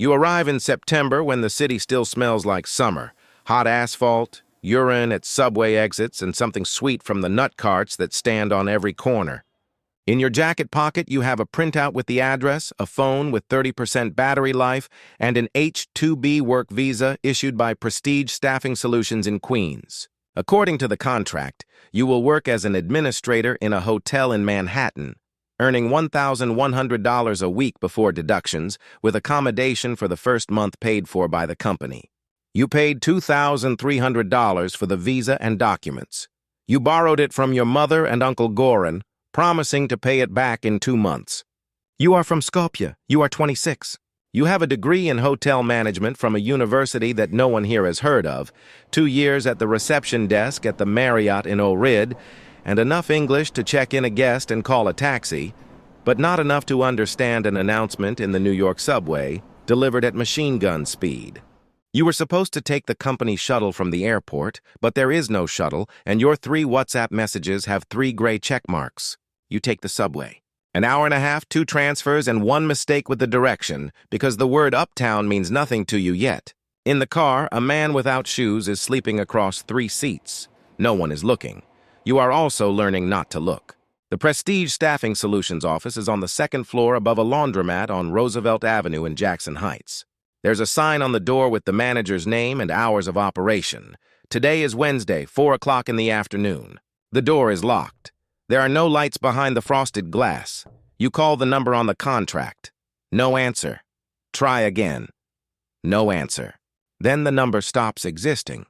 You arrive in September when the city still smells like summer. Hot asphalt, urine at subway exits, and something sweet from the nut carts that stand on every corner. In your jacket pocket, you have a printout with the address, a phone with 30% battery life, and an H-2B work visa issued by Prestige Staffing Solutions in Queens. According to the contract, you will work as an administrator in a hotel in Manhattan, earning $1,100 a week before deductions, with accommodation for the first month paid for by the company. You paid $2,300 for the visa and documents. You borrowed it from your mother and Uncle Goran, promising to pay it back in 2 months. You are from Skopje. You are 26. You have a degree in hotel management from a university that no one here has heard of, 2 years at the reception desk at the Marriott in Ohrid, and enough English to check in a guest and call a taxi, but not enough to understand an announcement in the New York subway delivered at machine gun speed. You were supposed to take the company shuttle from the airport, but there is no shuttle, and your 3 WhatsApp messages have 3 gray check marks. You take the subway. An hour and a half, 2 transfers, and 1 mistake with the direction, because the word uptown means nothing to you yet. In the car, a man without shoes is sleeping across 3 seats. No one is looking. You are also learning not to look. The Prestige Staffing Solutions office is on the 2nd floor above a laundromat on Roosevelt Avenue in Jackson Heights. There's a sign on the door with the manager's name and hours of operation. Today is Wednesday, 4 o'clock in the afternoon. The door is locked. There are no lights behind the frosted glass. You call the number on the contract. No answer. Try again. No answer. Then the number stops existing.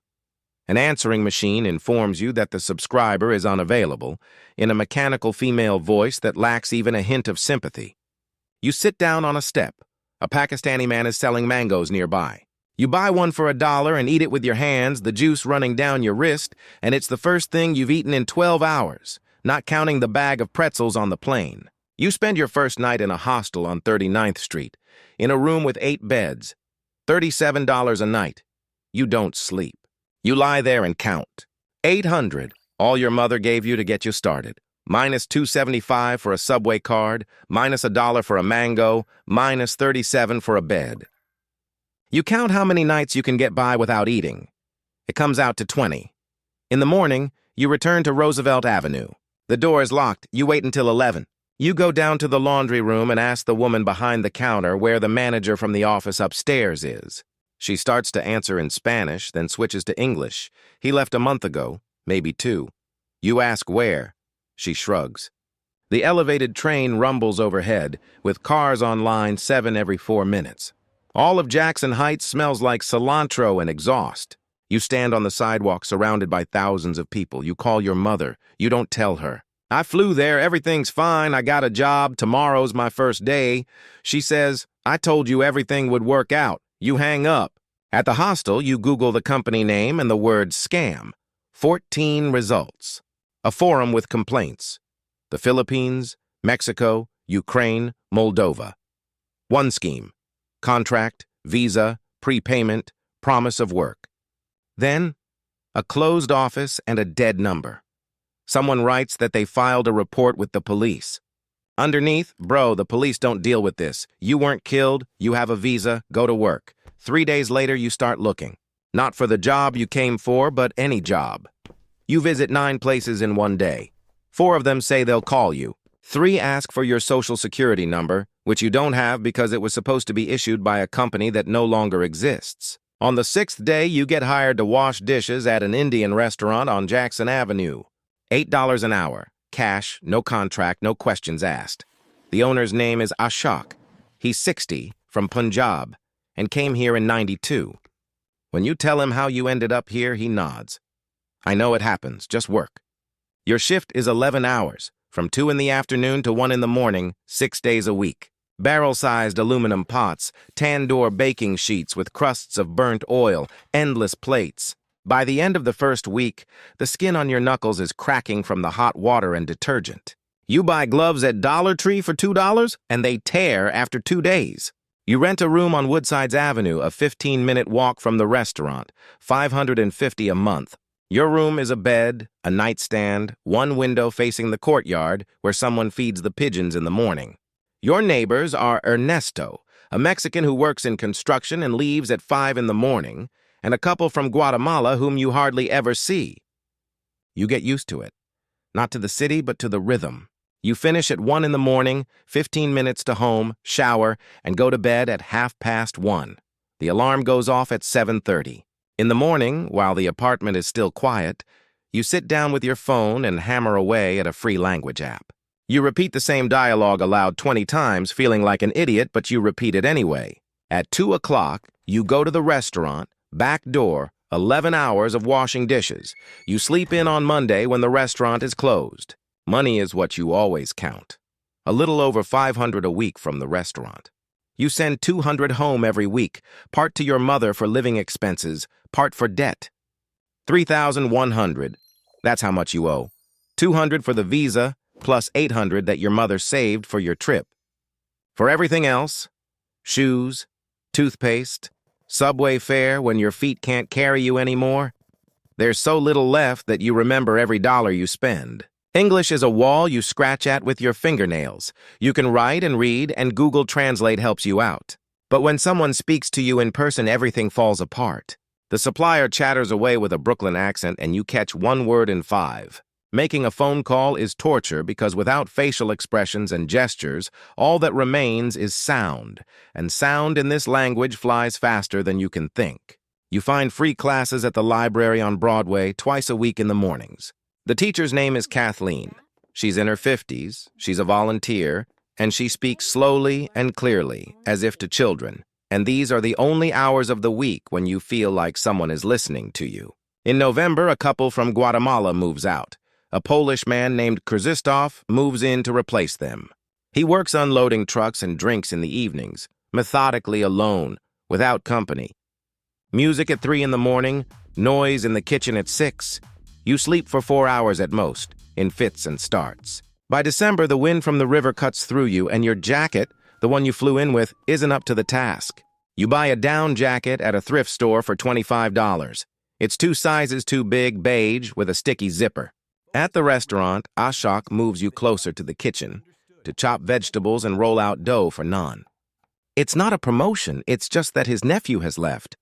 An answering machine informs you that the subscriber is unavailable, in a mechanical female voice that lacks even a hint of sympathy. You sit down on a step. A Pakistani man is selling mangoes nearby. You buy one for $1 and eat it with your hands, the juice running down your wrist, and it's the first thing you've eaten in 12 hours, not counting the bag of pretzels on the plane. You spend your first night in a hostel on 39th Street, in a room with 8 beds, $37 a night. You don't sleep. You lie there and count. 800, all your mother gave you to get you started. Minus $2.75 for a subway card, minus $1 for a mango, minus $37 for a bed. You count how many nights you can get by without eating. It comes out to 20. In the morning, you return to Roosevelt Avenue. The door is locked. You wait until 11. You go down to the laundry room and ask the woman behind the counter where the manager from the office upstairs is. She starts to answer in Spanish, then switches to English. He left a month ago, maybe 2. You ask where. She shrugs. The elevated train rumbles overhead, with cars on line 7 every 4 minutes. All of Jackson Heights smells like cilantro and exhaust. You stand on the sidewalk surrounded by thousands of people. You call your mother. You don't tell her. I flew there. Everything's fine. I got a job. Tomorrow's my first day. She says, I told you everything would work out. You hang up. At the hostel, you Google the company name and the word scam. 14 results. A forum with complaints. The Philippines, Mexico, Ukraine, Moldova. 1 scheme. Contract, visa, prepayment, promise of work. Then, a closed office and a dead number. Someone writes that they filed a report with the police. Underneath, bro, the police don't deal with this. You weren't killed, you have a visa, go to work. 3 days later, you start looking. Not for the job you came for, but any job. You visit 9 places in 1 day. 4 of them say they'll call you. 3 ask for your social security number, which you don't have because it was supposed to be issued by a company that no longer exists. On the 6th day, you get hired to wash dishes at an Indian restaurant on Jackson Avenue. $8 an hour. Cash, no contract, no questions asked. The owner's name is Ashok. He's 60, from Punjab, and came here in '92. When you tell him how you ended up here, he nods. I know it happens. Just work. Your shift is 11 hours, from 2 in the afternoon to 1 in the morning, 6 days a week. Barrel-sized aluminum pots, tandoor baking sheets with crusts of burnt oil, endless plates. By the end of the first week, the skin on your knuckles is cracking from the hot water and detergent. You buy gloves at Dollar Tree for $2, and they tear after 2 days. You rent a room on Woodsides Avenue, a 15-minute walk from the restaurant, $550 a month. Your room is a bed, a nightstand, 1 window facing the courtyard where someone feeds the pigeons in the morning. Your neighbors are Ernesto, a Mexican who works in construction and leaves at 5 in the morning, and a couple from Guatemala whom you hardly ever see. You get used to it. Not to the city, but to the rhythm. You finish at 1 in the morning, 15 minutes to home, shower, and go to bed at 1:30. The alarm goes off at 7:30. In the morning, while the apartment is still quiet, you sit down with your phone and hammer away at a free language app. You repeat the same dialogue aloud 20 times, feeling like an idiot, but you repeat it anyway. At 2 o'clock, you go to the restaurant, back door, 11 hours of washing dishes. You sleep in on Monday when the restaurant is closed. Money is what you always count. A little over $500 a week from the restaurant. You send $200 home every week, part to your mother for living expenses, part for debt. $3,100, that's how much you owe. $200 for the visa, plus $800 that your mother saved for your trip. For everything else, shoes, toothpaste, subway fare when your feet can't carry you anymore, there's so little left that you remember every dollar you spend. English is a wall you scratch at with your fingernails. You can write and read, and Google Translate helps you out. But when someone speaks to you in person, everything falls apart. The supplier chatters away with a Brooklyn accent, and you catch 1 word in 5. Making a phone call is torture because without facial expressions and gestures, all that remains is sound, and sound in this language flies faster than you can think. You find free classes at the library on Broadway twice a week in the mornings. The teacher's name is Kathleen. She's in her 50s, she's a volunteer, and she speaks slowly and clearly, as if to children. And these are the only hours of the week when you feel like someone is listening to you. In November, a couple from Guatemala moves out. A Polish man named Krzysztof moves in to replace them. He works unloading trucks and drinks in the evenings, methodically alone, without company. Music at 3 in the morning, noise in the kitchen at 6. You sleep for 4 hours at most, in fits and starts. By December, the wind from the river cuts through you, and your jacket, the one you flew in with, isn't up to the task. You buy a down jacket at a thrift store for $25. It's 2 sizes too big, beige, with a sticky zipper. At the restaurant, Ashok moves you closer to the kitchen to chop vegetables and roll out dough for naan. It's not a promotion, it's just that his nephew has left.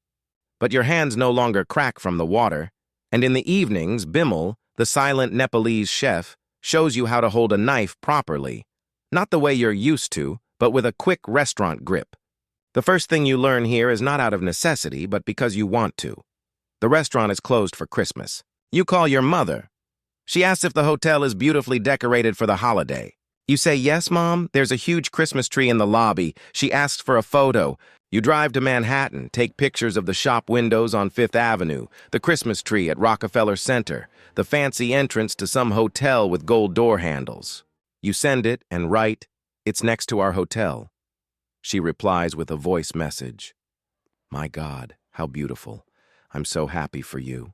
But your hands no longer crack from the water. And in the evenings, Bimal, the silent Nepalese chef, shows you how to hold a knife properly. Not the way you're used to, but with a quick restaurant grip. The first thing you learn here is not out of necessity, but because you want to. The restaurant is closed for Christmas. You call your mother. She asks if the hotel is beautifully decorated for the holiday. You say, "Yes, Mom, there's a huge Christmas tree in the lobby." She asks for a photo. You drive to Manhattan, take pictures of the shop windows on 5th Avenue, the Christmas tree at Rockefeller Center, the fancy entrance to some hotel with gold door handles. You send it and write, "It's next to our hotel." She replies with a voice message. "My God, how beautiful. I'm so happy for you."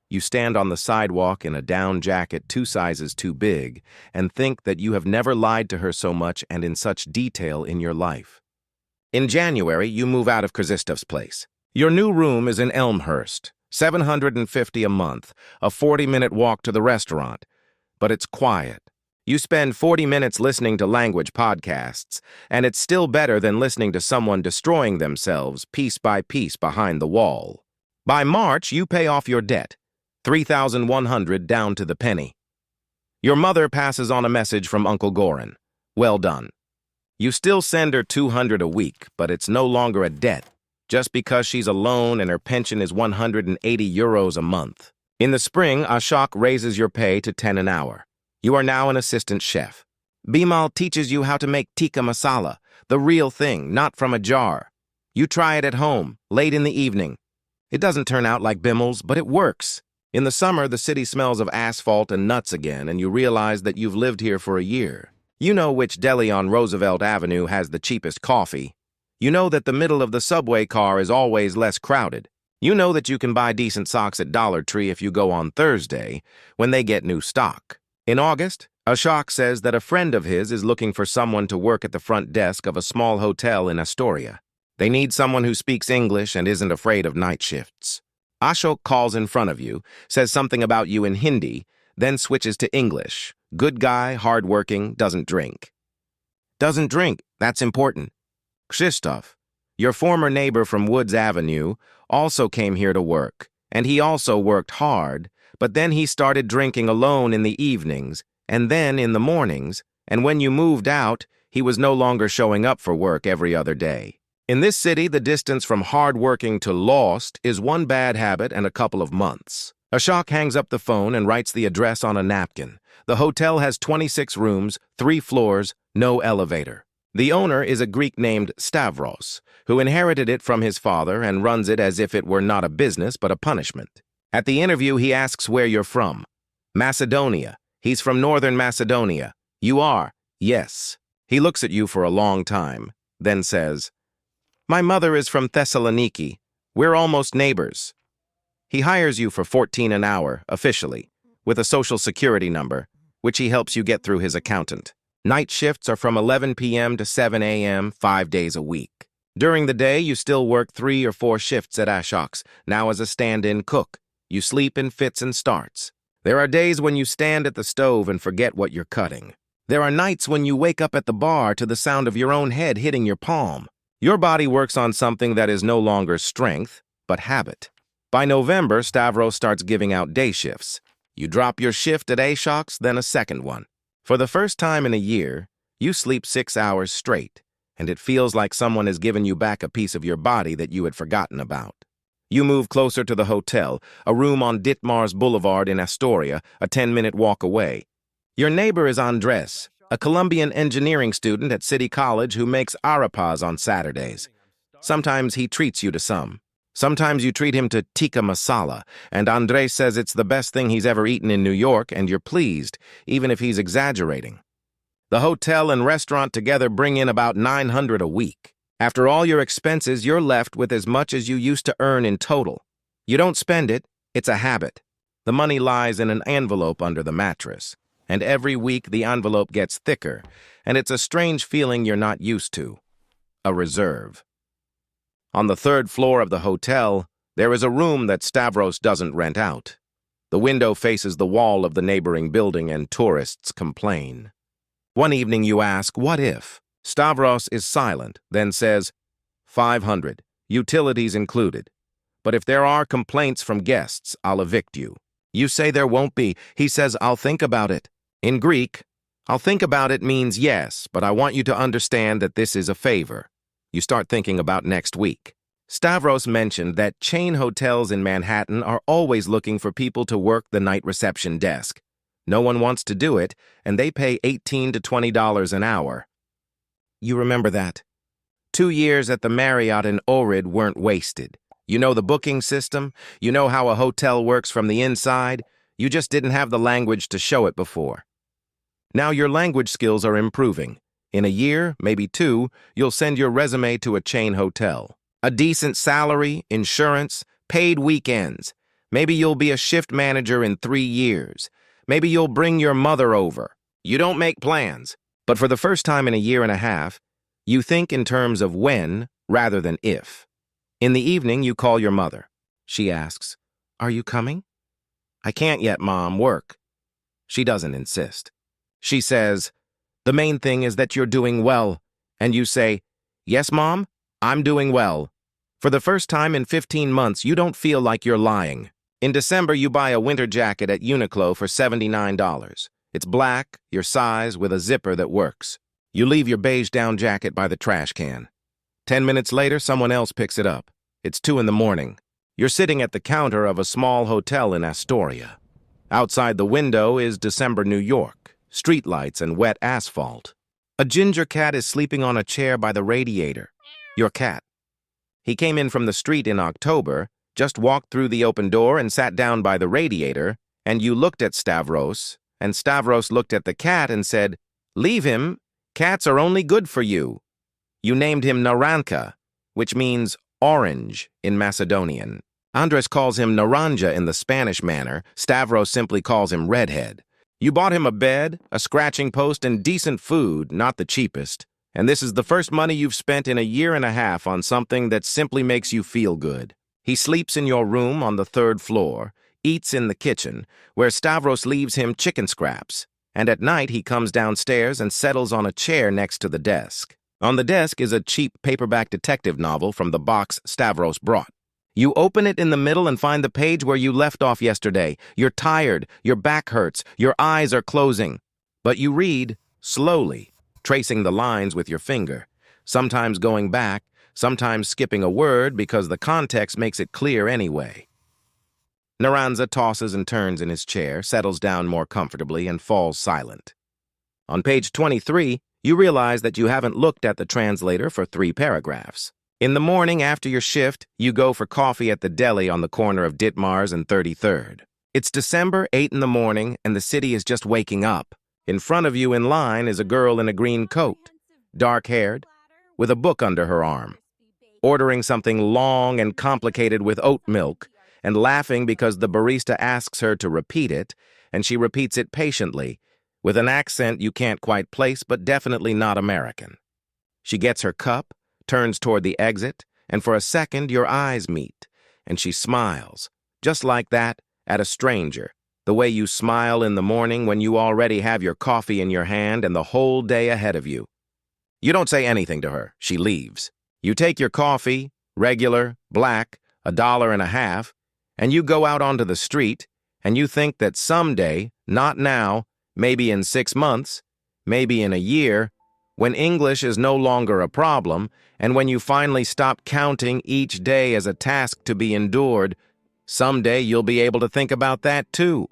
You stand on the sidewalk in a down jacket 2 sizes too big and think that you have never lied to her so much and in such detail in your life. In January, you move out of Krzysztof's place. Your new room is in Elmhurst, $750 a month, a 40-minute walk to the restaurant. But it's quiet. You spend 40 minutes listening to language podcasts, and it's still better than listening to someone destroying themselves piece by piece behind the wall. By March, you pay off your debt, $3,100 down to the penny. Your mother passes on a message from Uncle Goran. Well done. You still send her $200 a week, but it's no longer a debt, just because she's alone and her pension is €180 a month. In the spring, Ashok raises your pay to 10 an hour. You are now an assistant chef. Bimal teaches you how to make tikka masala, the real thing, not from a jar. You try it at home, late in the evening. It doesn't turn out like Bimal's, but it works. In the summer, the city smells of asphalt and nuts again, and you realize that you've lived here for a year. You know which deli on Roosevelt Avenue has the cheapest coffee. You know that the middle of the subway car is always less crowded. You know that you can buy decent socks at Dollar Tree if you go on Thursday, when they get new stock. In August, Ashok says that a friend of his is looking for someone to work at the front desk of a small hotel in Astoria. They need someone who speaks English and isn't afraid of night shifts. Ashok calls in front of you, says something about you in Hindi, then switches to English. Good guy, hardworking, doesn't drink. Doesn't drink, that's important. Krzysztof, your former neighbor from Woods Avenue, also came here to work, and he also worked hard, but then he started drinking alone in the evenings, and then in the mornings, and when you moved out, he was no longer showing up for work every other day. In this city, the distance from hard-working to lost is one bad habit and a couple of months. Ashok hangs up the phone and writes the address on a napkin. The hotel has 26 rooms, 3 floors, no elevator. The owner is a Greek named Stavros, who inherited it from his father and runs it as if it were not a business but a punishment. At the interview, he asks where you're from. Macedonia. He's from northern Macedonia. You are? Yes. He looks at you for a long time, then says, My mother is from Thessaloniki. We're almost neighbors. He hires you for 14 an hour, officially, with a social security number, which he helps you get through his accountant. Night shifts are from 11 p.m. to 7 a.m., 5 days a week. During the day, you still work 3 or 4 shifts at Ashok's, now as a stand-in cook. You sleep in fits and starts. There are days when you stand at the stove and forget what you're cutting. There are nights when you wake up at the bar to the sound of your own head hitting your palm. Your body works on something that is no longer strength, but habit. By November, Stavros starts giving out day shifts. You drop your shift at Ashok's, then a second one. For the first time in a year, you sleep 6 hours straight, and it feels like someone has given you back a piece of your body that you had forgotten about. You move closer to the hotel, a room on Ditmars Boulevard in Astoria, a 10-minute walk away. Your neighbor is Andres, a Colombian engineering student at City College who makes arepas on Saturdays. Sometimes he treats you to some. Sometimes you treat him to tikka masala, and Andres says it's the best thing he's ever eaten in New York, and you're pleased, even if he's exaggerating. The hotel and restaurant together bring in about $900 a week. After all your expenses, you're left with as much as you used to earn in total. You don't spend it, it's a habit. The money lies in an envelope under the mattress, and every week the envelope gets thicker, and it's a strange feeling you're not used to. A reserve. On the 3rd floor of the hotel, there is a room that Stavros doesn't rent out. The window faces the wall of the neighboring building and tourists complain. One evening you ask, what if? Stavros is silent, then says, 500, utilities included. But if there are complaints from guests, I'll evict you. You say there won't be. He says, I'll think about it. In Greek, I'll think about it means yes, but I want you to understand that this is a favor. You start thinking about next week. Stavros mentioned that chain hotels in Manhattan are always looking for people to work the night reception desk. No one wants to do it, and they pay $18 to $20 an hour. You remember that. 2 years at the Marriott in Ohrid weren't wasted. You know the booking system. You know how a hotel works from the inside. You just didn't have the language to show it before. Now your language skills are improving. In a year, maybe 2, you'll send your resume to a chain hotel. A decent salary, insurance, paid weekends. Maybe you'll be a shift manager in 3 years. Maybe you'll bring your mother over. You don't make plans. But for the first time in a year and a half, you think in terms of when rather than if. In the evening, you call your mother. She asks, Are you coming? I can't yet, Mom, work. She doesn't insist. She says, The main thing is that you're doing well. And you say, Yes, Mom, I'm doing well. For the first time in 15 months, you don't feel like you're lying. In December, you buy a winter jacket at Uniqlo for $79. It's black, your size, with a zipper that works. You leave your beige down jacket by the trash can. 10 minutes later, someone else picks it up. It's 2 in the morning. You're sitting at the counter of a small hotel in Astoria. Outside the window is December New York, streetlights and wet asphalt. A ginger cat is sleeping on a chair by the radiator. Your cat. He came in from the street in October, just walked through the open door and sat down by the radiator, and you looked at Stavros, and Stavros looked at the cat and said, Leave him. Cats are only good for you. You named him Naranca, which means orange in Macedonian. Andres calls him Naranja in the Spanish manner. Stavros simply calls him Redhead. You bought him a bed, a scratching post, and decent food, not the cheapest. And this is the first money you've spent in a year and a half on something that simply makes you feel good. He sleeps in your room on the 3rd floor, eats in the kitchen, where Stavros leaves him chicken scraps, and at night he comes downstairs and settles on a chair next to the desk. On the desk is a cheap paperback detective novel from the box Stavros brought. You open it in the middle and find the page where you left off yesterday. You're tired, your back hurts, your eyes are closing. But you read slowly, tracing the lines with your finger, sometimes going back, sometimes skipping a word because the context makes it clear anyway. Naranca tosses and turns in his chair, settles down more comfortably, and falls silent. On page 23, you realize that you haven't looked at the translator for 3 paragraphs. In the morning after your shift, you go for coffee at the deli on the corner of Ditmars and 33rd. It's December, 8 in the morning, and the city is just waking up. In front of you in line is a girl in a green coat, dark-haired, with a book under her arm, ordering something long and complicated with oat milk, and laughing because the barista asks her to repeat it, and she repeats it patiently, with an accent you can't quite place but definitely not American. She gets her cup, turns toward the exit, and for a second your eyes meet, and she smiles, just like that, at a stranger, the way you smile in the morning when you already have your coffee in your hand and the whole day ahead of you. You don't say anything to her. She leaves. You take your coffee, regular, black, $1.50, and you go out onto the street, and you think that someday, not now, maybe in 6 months, maybe in a year, when English is no longer a problem, and when you finally stop counting each day as a task to be endured, someday you'll be able to think about that too.